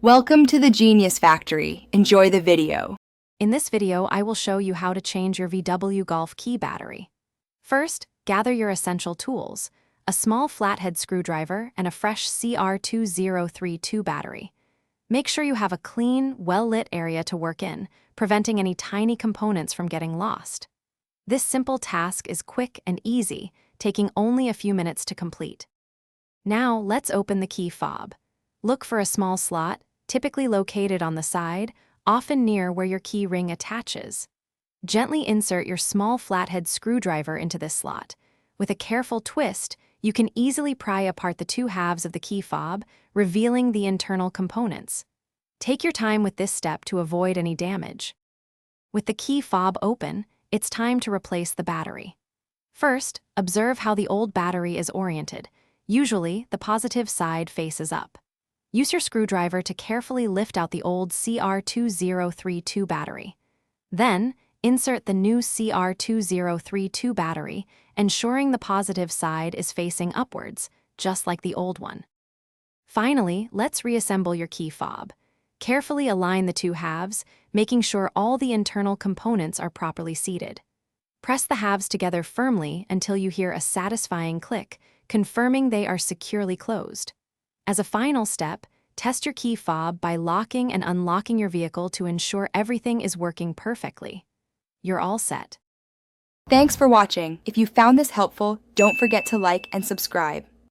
Welcome to the Genius Factory. Enjoy the video. In this video, I will show you how to change your VW Golf key battery. First, gather your essential tools: a small flathead screwdriver and a fresh CR2032 battery. Make sure you have a clean, well-lit area to work in, preventing any tiny components from getting lost. This simple task is quick and easy, taking only a few minutes to complete. Now, let's open the key fob. Look for a small slot, typically located on the side, often near where your key ring attaches. Gently insert your small flathead screwdriver into this slot. With a careful twist, you can easily pry apart the two halves of the key fob, revealing the internal components. Take your time with this step to avoid any damage. With the key fob open, it's time to replace the battery. First, observe how the old battery is oriented. Usually, the positive side faces up. Use your screwdriver to carefully lift out the old CR2032 battery. Then, insert the new CR2032 battery, ensuring the positive side is facing upwards, just like the old one. Finally, let's reassemble your key fob. Carefully align the two halves, making sure all the internal components are properly seated. Press the halves together firmly until you hear a satisfying click, confirming they are securely closed. As a final step, test your key fob by locking and unlocking your vehicle to ensure everything is working perfectly. You're all set. Thanks for watching. If you found this helpful, don't forget to like and subscribe.